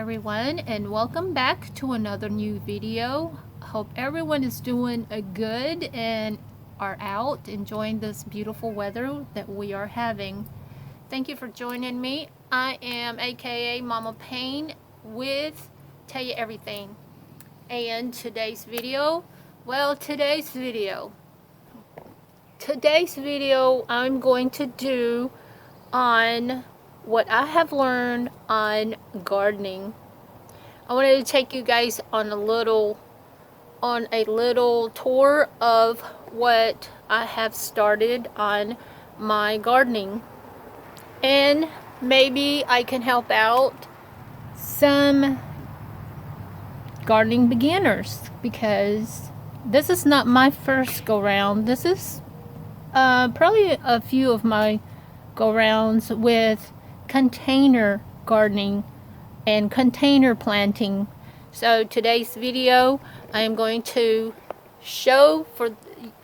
everyone, and welcome back to another new video. Hope everyone is doing good and are out enjoying this beautiful weather that we are having. Thank you for joining me. I am aka Mama Pain with Taya Everything. And today's video I'm going to do on what I have learned on gardening. I wanted to take you guys on a little tour of what I have started on my gardening, and maybe I can help out some gardening beginners, because this is not my first go round. This is probably a few of my go rounds with container gardening and container planting. So today's video I am going to show, for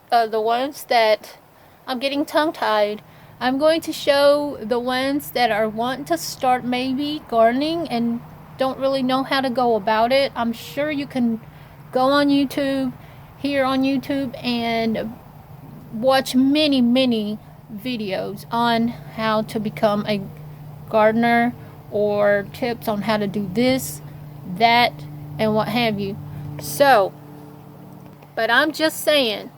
the ones that I'm getting tongue-tied, I'm going to show the ones that are wanting to start maybe gardening and don't really know how to go about it. I'm sure you can go on YouTube, here on YouTube, and watch many videos on how to become a gardener, or tips on how to do this, that, and what have you. So, but I'm just saying,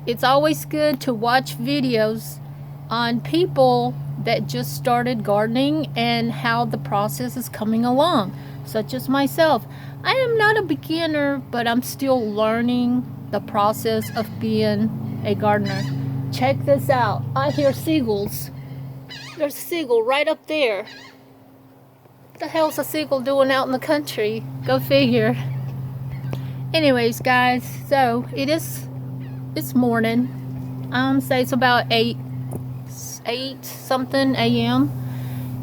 it's always good to watch videos on people that just started gardening and how the process is coming along, such as myself. I am not a beginner, but I'm still learning the process of being a gardener. Check this out. I hear seagulls. There's a seagull right up there. What the hell's a seagull doing out in the country? Go figure. Anyways, guys, so it's morning. Say it's about 8 something a.m.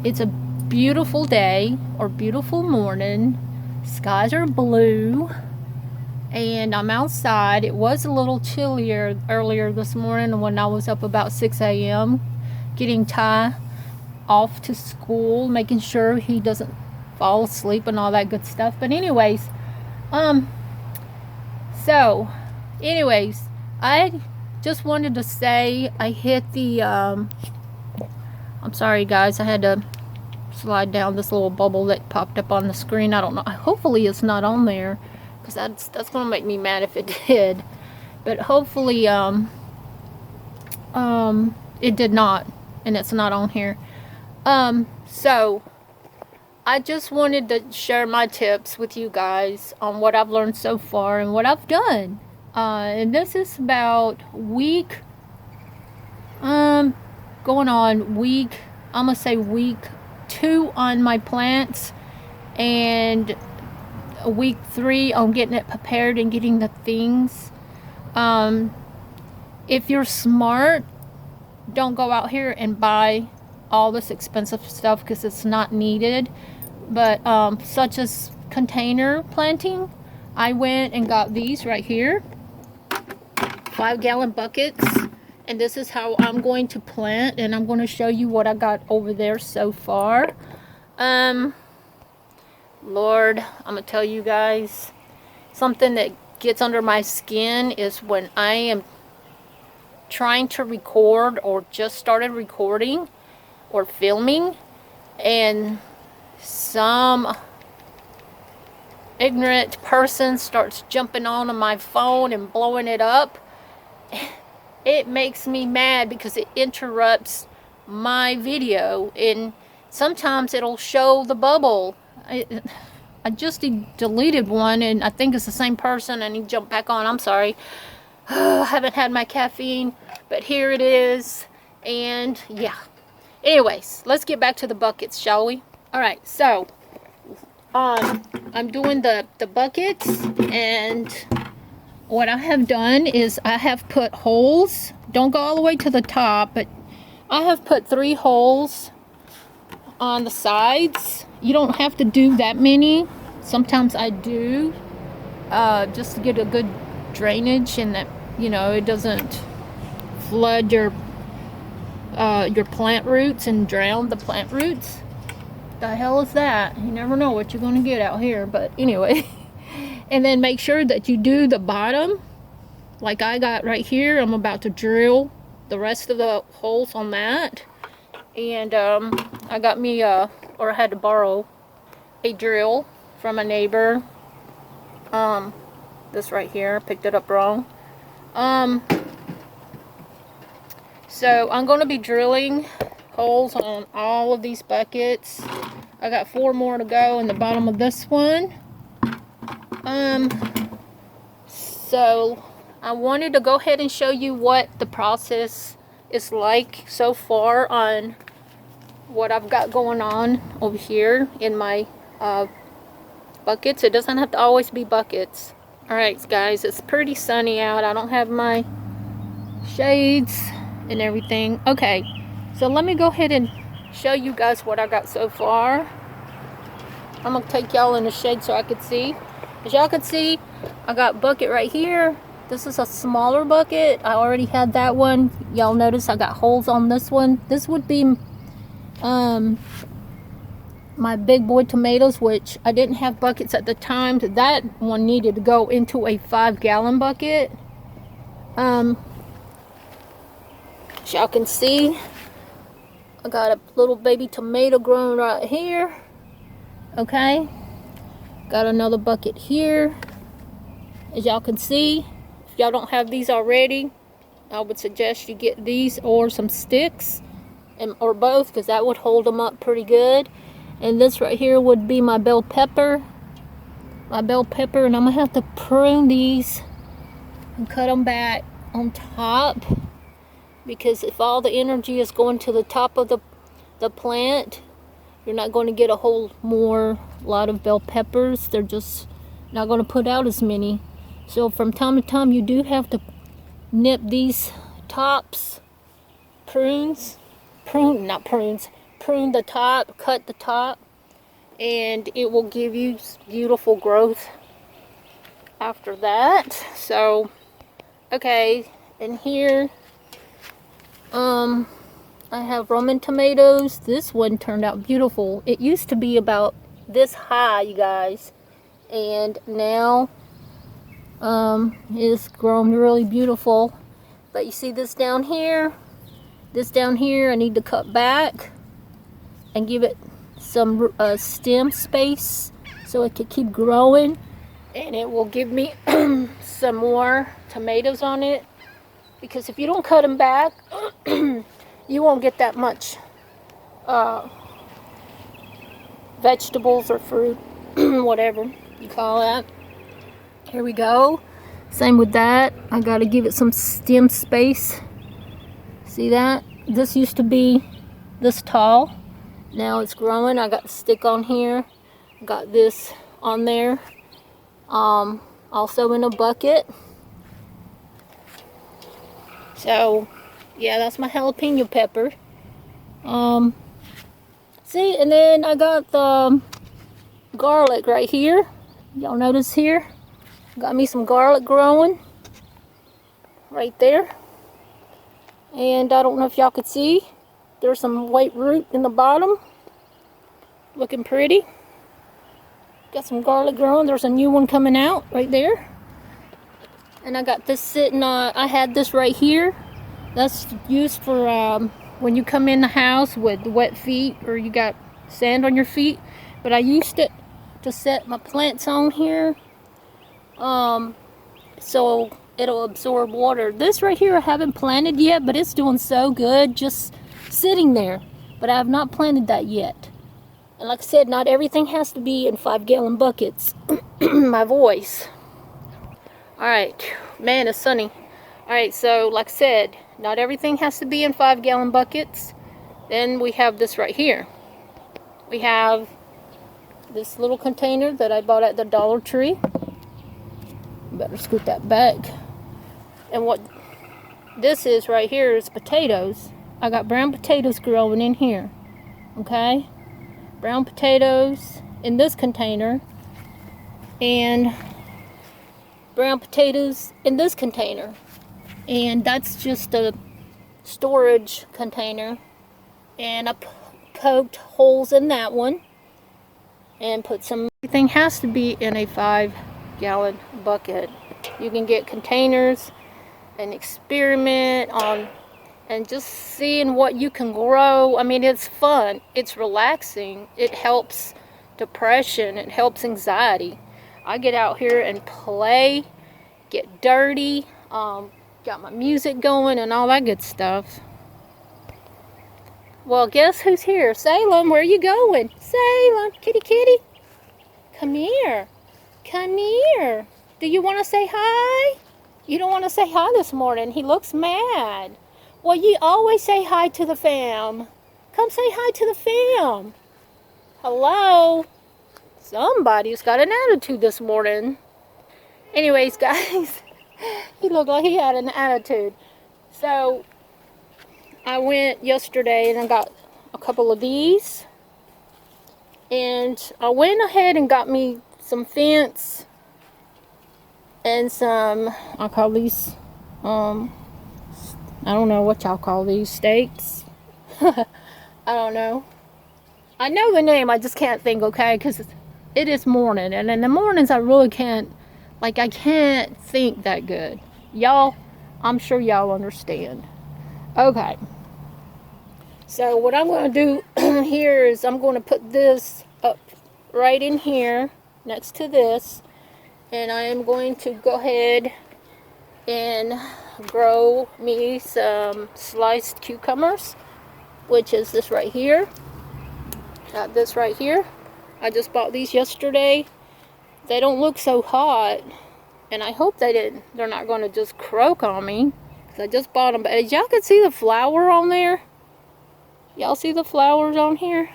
It's a beautiful day, or beautiful morning. Skies are blue, and I'm outside. It was a little chillier earlier this morning when I was up about 6 a.m. getting Ty off to school, making sure he doesn't fall asleep and all that good stuff. But anyways, I just wanted to say I hit the I'm sorry guys, I had to slide down this little bubble that popped up on the screen. I don't know, hopefully it's not on there, because that's gonna make me mad if it did. But hopefully it did not, and it's not on here. So I just wanted to share my tips with you guys on what I've learned so far and what I've done. And this is about week, going on week, I'm gonna say week 2 on my plants, and week 3 on getting it prepared and getting the things. If you're smart, don't go out here and buy all this expensive stuff, because it's not needed. But such as container planting, I went and got these right here, 5-gallon buckets, and this is how I'm going to plant, and I'm going to show you what I got over there so far. Lord, I'm gonna tell you guys, something that gets under my skin is when I am trying to record, or just started recording or filming, and some ignorant person starts jumping on my phone and blowing it up. It makes me mad because it interrupts my video, and sometimes it'll show the bubble. I just deleted one, and I think it's the same person, and he jumped back on. I'm sorry. I haven't had my caffeine, but here it is. And yeah, anyways, let's get back to the buckets, shall we? All right, so I'm doing the buckets, and what I have done is I have put holes. Don't go all the way to the top, but I have put 3 holes on the sides. You don't have to do that many. Sometimes I do, just to get a good drainage, and that, you know, it doesn't flood your plant roots and drown the plant roots. the hell is that? You never know what you're going to get out here. But anyway. And then make sure that you do the bottom. Like I got right here. I'm about to drill the rest of the holes on that. And I got me, or I had to borrow a drill from a neighbor. This right here. Picked it up wrong. So I'm going to be drilling holes on all of these buckets. I got 4 more to go in the bottom of this one. So I wanted to go ahead and show you what the process is like so far on what I've got going on over here in my buckets. It doesn't have to always be buckets. Alright guys, it's pretty sunny out. I don't have my shades and everything. Okay, so let me go ahead and show you guys what I got so far. I'm gonna take y'all in the shade so I could see. As y'all can see, I got bucket right here. This is a smaller bucket. I already had that one. Y'all notice I got holes on this one. This would be my big boy tomatoes, which I didn't have buckets at the time. That one needed to go into a 5-gallon bucket. As y'all can see, I got a little baby tomato growing right here. Okay, got another bucket here. As y'all can see, if y'all don't have these already, I would suggest you get these or some sticks, or both, because that would hold them up pretty good. And this right here would be my bell pepper. And I'm gonna have to prune these and cut them back on top, because if all the energy is going to the top of the plant, you're not going to get a whole lot of bell peppers. They're just not going to put out as many. So from time to time, you do have to nip these tops, prune the top, cut the top, and it will give you beautiful growth after that. So, okay, and here, I have Roman tomatoes. This one turned out beautiful. It used to be about this high, you guys, and now it's grown really beautiful. But you see this down here, I need to cut back and give it some stem space so it can keep growing, and it will give me some more tomatoes on it. Because if you don't cut them back, you won't get that much vegetables or fruit, whatever you call that. Here we go. Same with that. I got to give it some stem space. See that? This used to be this tall. Now it's growing. I got the stick on here. Got this on there. Also in a bucket. So, yeah, that's my jalapeno pepper. See, and then I got the garlic right here. Y'all notice here? Got me some garlic growing right there. And I don't know if y'all could see, there's some white root in the bottom. Looking pretty. Got some garlic growing. There's a new one coming out right there. And I got this sitting on, I had this right here. That's used for when you come in the house with wet feet or you got sand on your feet. But I used it to set my plants on here. So it'll absorb water. This right here I haven't planted yet, but it's doing so good just sitting there. But I have not planted that yet. And like I said, not everything has to be in 5-gallon buckets. My voice. Alright, man, it's sunny. Alright, so like I said, not everything has to be in 5-gallon buckets. Then we have this right here. We have this little container that I bought at the Dollar Tree. Better scoot that back. And what this is right here is potatoes. I got brown potatoes growing in here. Okay? Brown potatoes in this container. And brown potatoes in this container. And that's just a storage container. And I poked holes in that one. and put some. Everything has to be in a 5-gallon bucket. You can get containers and experiment on and just seeing what you can grow. I mean, it's fun, it's relaxing, it helps depression, it helps anxiety. I get out here and play, get dirty, got my music going and all that good stuff. Well, guess who's here? Salem, where are you going? Salem, kitty kitty, come here, come here. Do you want to say hi? You don't want to say hi this morning. He looks mad. Well, you always say hi to the fam. Come say hi to the fam. Hello? Somebody's got an attitude this morning. Anyways, guys, he looked like he had an attitude. So, I went yesterday and I got a couple of these. And I went ahead and got me some fence and some, I call these, I don't know what y'all call these, stakes. I don't know. I know the name, I just can't think, okay? Because it is morning, and in the mornings I really can't, like, I can't think that good. Y'all, I'm sure y'all understand. Okay. So what I'm going to do here is I'm going to put this up right in here next to this, and I am going to go ahead and grow me some sliced cucumbers, which is this right here. Got this right here. I just bought these yesterday. They don't look so hot, and I hope they're not going to just croak on me, because I just bought them. But as y'all can see the flower on there, y'all see the flowers on here?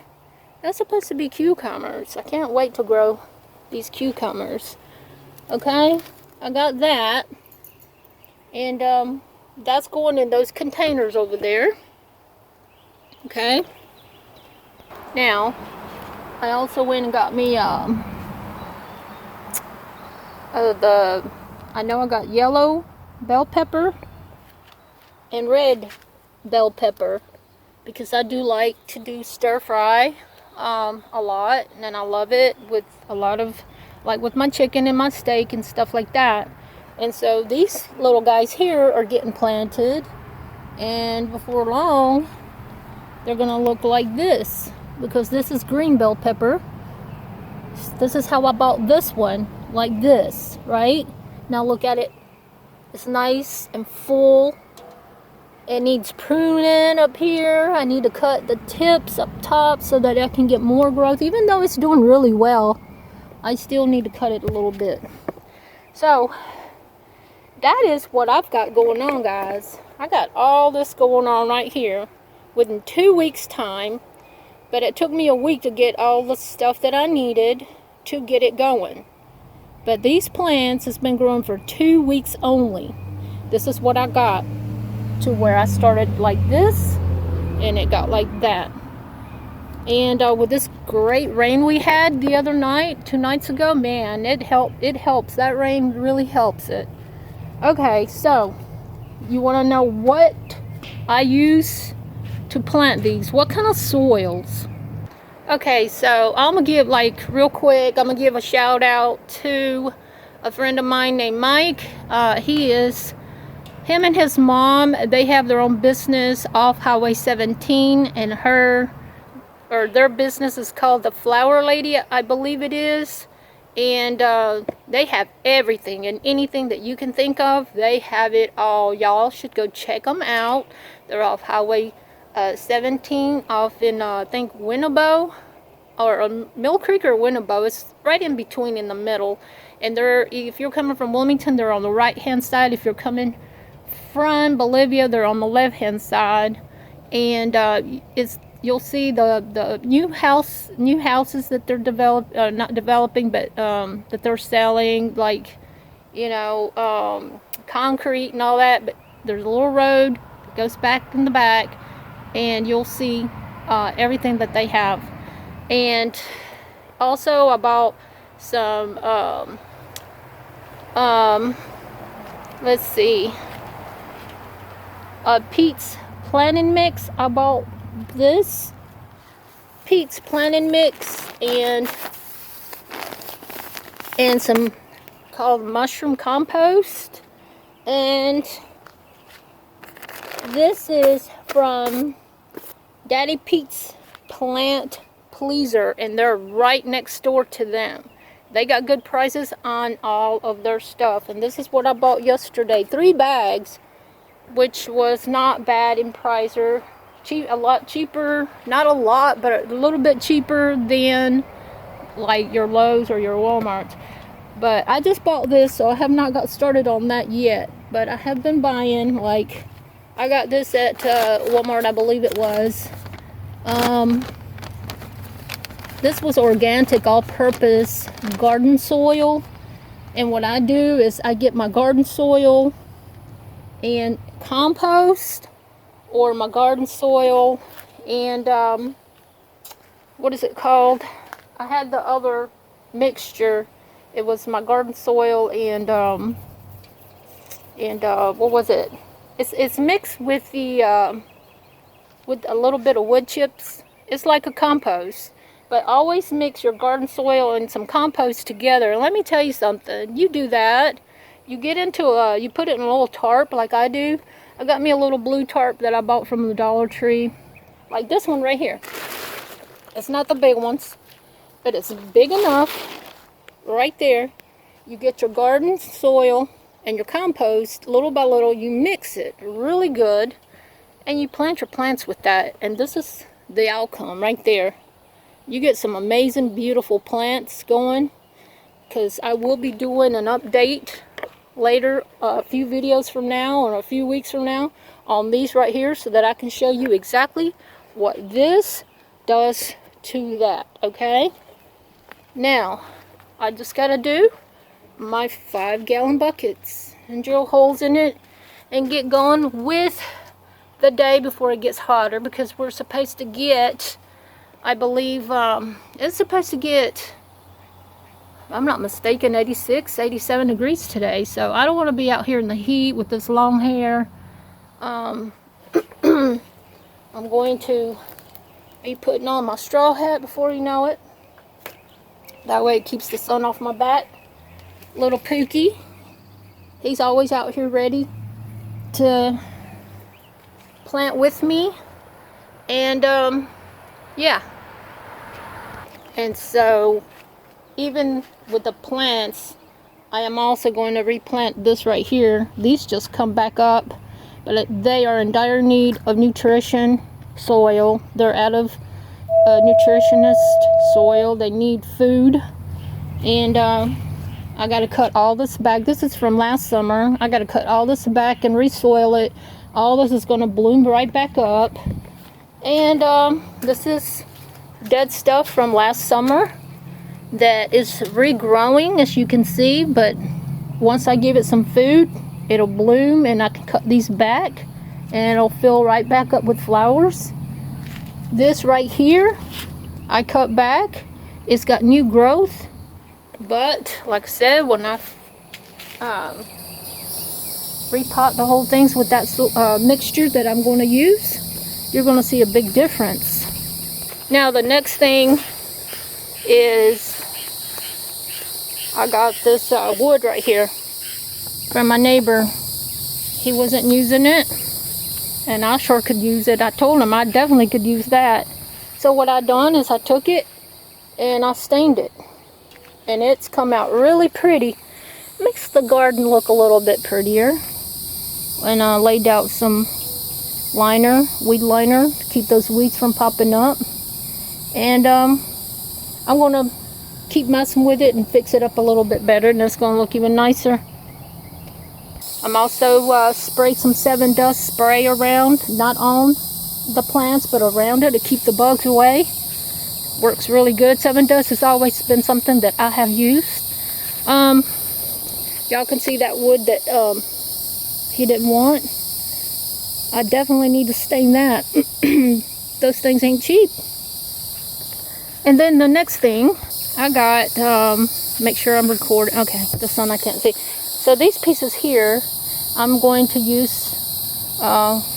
That's supposed to be cucumbers. I can't wait to grow these cucumbers. Okay, I got that, and that's going in those containers over there. Okay. Now, I also went and got me I know I got yellow bell pepper and red bell pepper, because I do like to do stir fry a lot, and I love it with a lot of, like with my chicken and my steak and stuff like that. And so these little guys here are getting planted, and before long they're gonna look like this, because this is green bell pepper. This is how I bought this one, like this, right? Now look at it. It's nice and full. It needs pruning up here. I need to cut the tips up top so that I can get more growth. Even though it's doing really well, I still need to cut it a little bit. So, that is what I've got going on, guys. I got all this going on right here within 2 weeks' time. But it took me a week to get all the stuff that I needed to get it going. But these plants has been growing for 2 weeks only. This is what I got, to where I started like this, and it got like that. And with this great rain we had the other night, 2 nights ago, man, it helps. That rain really helps it. Okay, so you want to know what I use to plant these? What kind of soils? Okay, so I'm gonna give, like, real quick, I'm gonna give a shout out to a friend of mine named Mike. Him and his mom, they have their own business off Highway 17, and their business is called The Flower Lady, I believe it is. And they have everything and anything that you can think of. They have it all. Y'all should go check them out. They're off Highway 17, off in I think Winnebago, or Mill Creek or Winnebago. It's right in between, in the middle. And if you're coming from Wilmington, they're on the right hand side. If you're coming from Bolivia, they're on the left hand side. And you'll see the new houses that they're not developing, but that they're selling, like, concrete and all that. But there's a little road that goes back in the back, and you'll see everything that they have. And also I bought some let's see, Pete's planting mix. I bought this Pete's planting mix, and and some called mushroom compost. And this is from Daddy Pete's Plant Pleaser, and they're right next door to them. They got good prices on all of their stuff, and this is what I bought yesterday. 3 bags, which was not bad in price, or cheap, a lot cheaper, not a lot, but a little bit cheaper than like your Lowe's or your Walmart's. But I just bought this, so I have not got started on that yet. But I have been buying, like, I got this at Walmart, I believe it was. This was organic, all-purpose garden soil. And what I do is I get my garden soil and compost, or my garden soil and, what is it called? I had the other mixture. It was my garden soil and what was it? It's mixed with the, with a little bit of wood chips. It's like a compost. But always mix your garden soil and some compost together. And let me tell you something. You do that, you get into you put it in a little tarp like I do. I got me a little blue tarp that I bought from the Dollar Tree. Like this one right here. It's not the big ones, but it's big enough. Right there. You get your garden soil and your compost, little by little. You mix it really good. And you plant your plants with that. And this is the outcome right there. You get some amazing, beautiful plants going, because I will be doing an update later, a few videos from now or a few weeks from now on these right here, so that I can show you exactly what this does to that, okay? Now, I just got to do my 5-gallon buckets and drill holes in it and get going with the day before it gets hotter, because we're supposed to get, I believe it's supposed to get, if I'm not mistaken, 86, 87 degrees today. So I don't want to be out here in the heat with this long hair. I'm going to be putting on my straw hat before you know it. That way it keeps the sun off my back. Little Pookie, he's always out here ready to plant with me. And yeah, and so even with the plants, I am also going to replant this right here. These just come back up, but they are in dire need of nutrition soil. They're out of nutritionist soil. They need food, and I got to cut all this back. This is from last summer. I got to cut all this back and resoil it. All this is going to bloom right back up. And this is dead stuff from last summer that is regrowing, as you can see, but once I give it some food, it'll bloom, and I can cut these back and it'll fill right back up with flowers. This right here I cut back. It's got new growth, but like I said, when I repot the whole things with that mixture that I'm going to use, you're going to see a big difference. Now the next thing is I got this wood right here from my neighbor. He wasn't using it, and I sure could use it. I told him I definitely could use that. So what I done is I took it and I stained it, and it's come out really pretty. Makes the garden look a little bit prettier. And I laid out some liner, weed liner, to keep those weeds from popping up. And I'm going to keep messing with it and fix it up a little bit better, and it's going to look even nicer. I'm also sprayed some 7 Dust spray around, not on the plants, but around it to keep the bugs away. Works really good. 7 Dust has always been something that I have used. Y'all can see that wood that he didn't want. I definitely need to stain that. Those things ain't cheap. And then the next thing I got, make sure I'm recording. Okay, the sun I can't see. So these pieces here, I'm going to use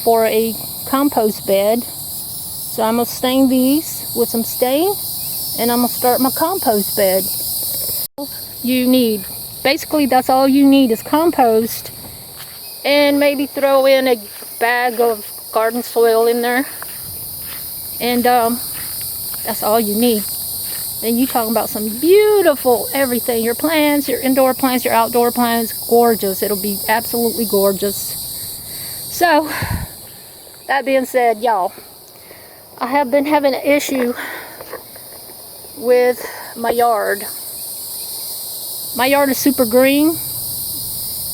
for a compost bed. So I'm going to stain these with some stain, and I'm going to start my compost bed. you need. Basically, that's all you need is compost, and maybe throw in a bag of garden soil in there, and that's all you need. Then you talking about some beautiful everything. Your plants, your indoor plants, your outdoor plants, gorgeous. It'll be absolutely gorgeous. So, that being said, y'all, I have been having an issue with my yard. My yard is super green.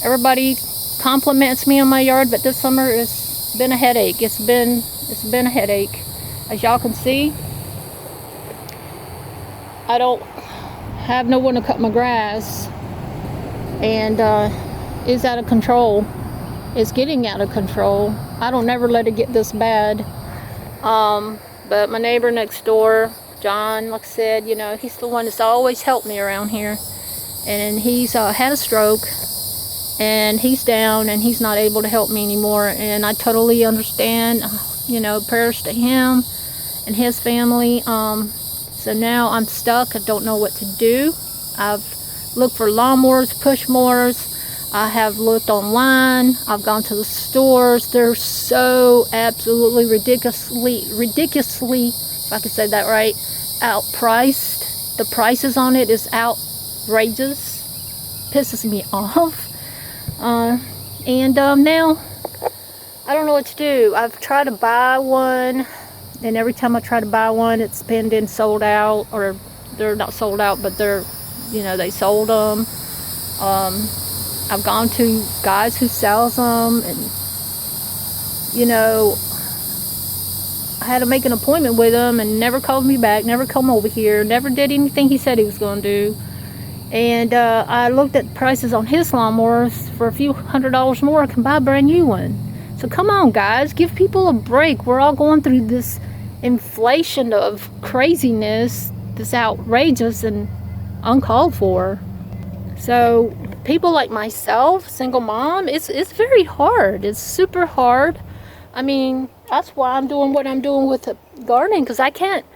Everybody compliments me on my yard, but this summer it's been a headache. It's been a headache. As y'all can see, I don't have no one to cut my grass, and it's out of control. It's getting out of control. I don't never let it get this bad. But my neighbor next door, John, like I said, you know, he's the one that's always helped me around here, and he's had a stroke, and he's down, and he's not able to help me anymore, and I totally understand. You know, prayers to him and his family. So now I'm stuck. I don't know what to do. I've looked for lawnmowers, push mowers. I have looked online. I've gone to the stores. They're so absolutely ridiculously, if I could say that right, outpriced. The prices on it is outrageous. Pisses me off. And now I don't know what to do. I've tried to buy one, and every time I try to buy one, it's been sold out, or they're not sold out, but they're, you know, they sold them. I've gone to guys who sells them, and, you know, I had to make an appointment with him, and never called me back, never come over here, never did anything he said he was going to do. And I looked at prices on his lawnmowers. For a few $100s more, I can buy a brand new one. So come on, guys, give people a break. We're all going through this inflation of craziness that's outrageous and uncalled for. So people like myself, single mom, it's very hard. It's super hard. I mean, that's why I'm doing what I'm doing with the gardening, because I can't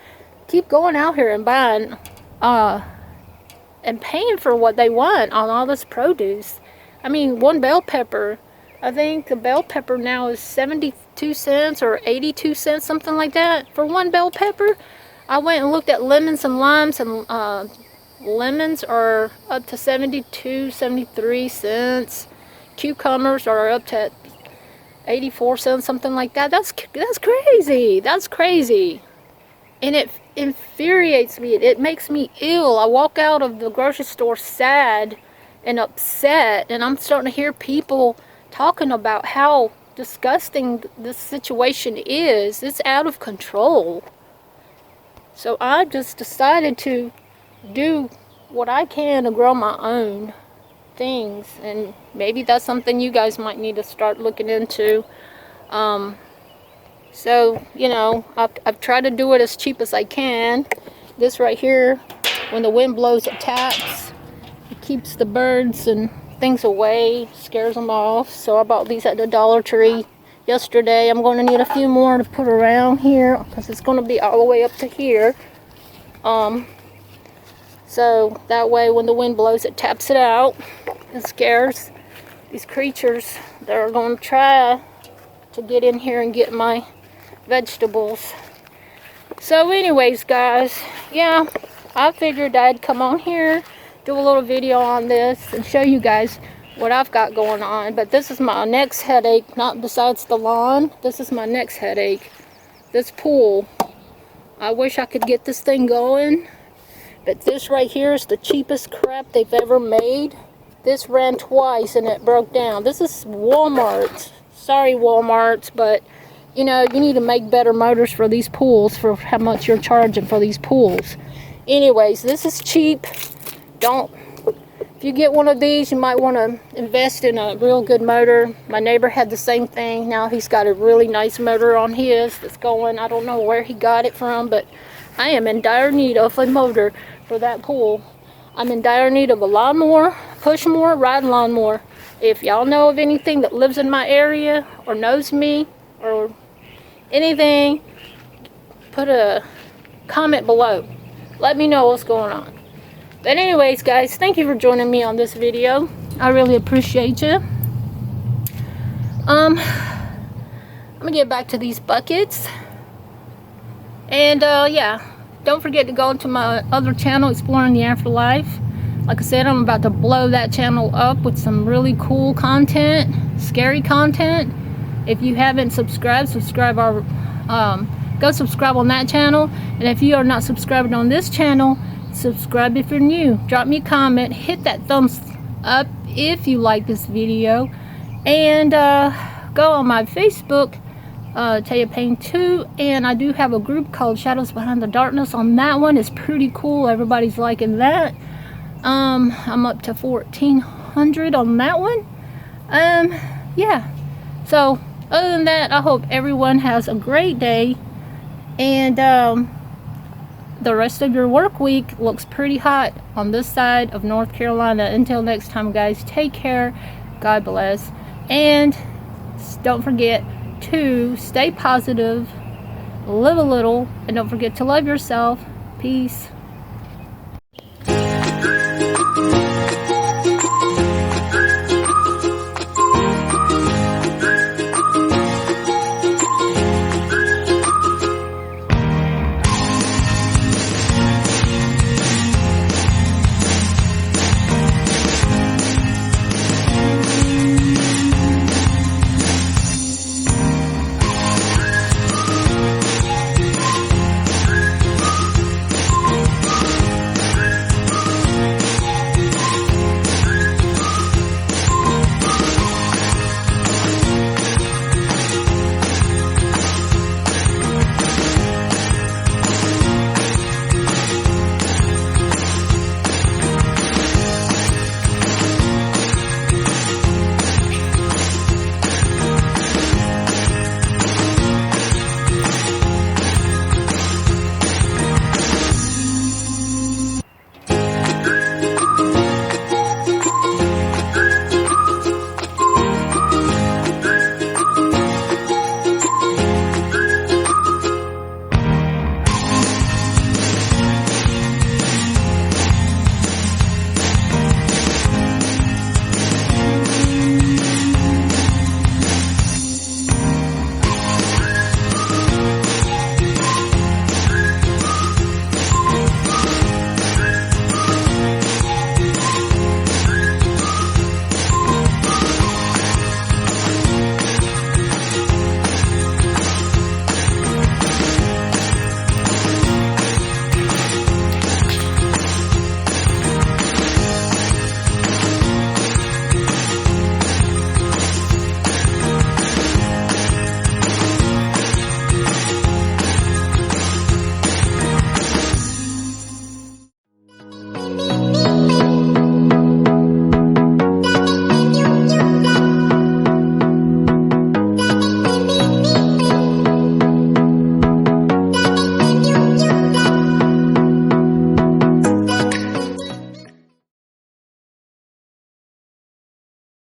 keep going out here and buying and paying for what they want on all this produce. I mean, one bell pepper, I think the bell pepper now is 72 cents or 82 cents, something like that, for one bell pepper. I went and looked at lemons and limes, and lemons are up to 72, 73 cents. Cucumbers are up to 84 cents, something like that. That's crazy. That's crazy. And it infuriates me. It makes me ill. I walk out of the grocery store sad and upset, and I'm starting to hear people talking about how disgusting this situation is. It's out of control. So I just decided to do what I can to grow my own things, and maybe that's something you guys might need to start looking into. So, you know, I've tried to do it as cheap as I can. This right here, when the wind blows, it taps. It keeps the birds and things away, scares them off. So I bought these at the Dollar Tree yesterday. I'm going to need a few more to put around here, because it's going to be all the way up to here. So that way when the wind blows, it taps it out and scares these creatures that are going to try to get in here and get my vegetables. So anyways, guys, yeah, I figured I'd come on here, do a little video on this, and show you guys what I've got going on. But this is my next headache, not besides the lawn. This is my next headache, this pool. I wish I could get this thing going, but this right here is the cheapest crap they've ever made. This ran twice and it broke down. This is Walmart. Sorry, Walmart, but you know, you need to make better motors for these pools, for how much you're charging for these pools. Anyways, this is cheap. If you get one of these, you might want to invest in a real good motor. My neighbor had the same thing. Now he's got a really nice motor on his that's going. I don't know where he got it from, but I am in dire need of a motor for that pool. I'm in dire need of a lawnmower, push mower, ride lawnmower. If y'all know of anything that lives in my area or knows me or anything, put a comment below. Let me know what's going on. But anyways, guys, thank you for joining me on this video. I really appreciate you. I'm gonna get back to these buckets. And yeah, don't forget to go to my other channel, Exploring the Afterlife. Like I said, I'm about to blow that channel up with some really cool content, scary content. If you haven't subscribed, go subscribe on that channel. And if you are not subscribed on this channel, subscribe if you're new. Drop me a comment, hit that thumbs up if you like this video, and go on my Facebook, Taya Payne 2, and I do have a group called Shadows Behind the Darkness. On that one, it's pretty cool. Everybody's liking that. I'm up to 1,400 on that one. Yeah. So other than that, I hope everyone has a great day, and the rest of your work week looks pretty hot on this side of North Carolina. Until next time, guys, take care. God bless. And don't forget to stay positive, live a little, and don't forget to love yourself. Peace.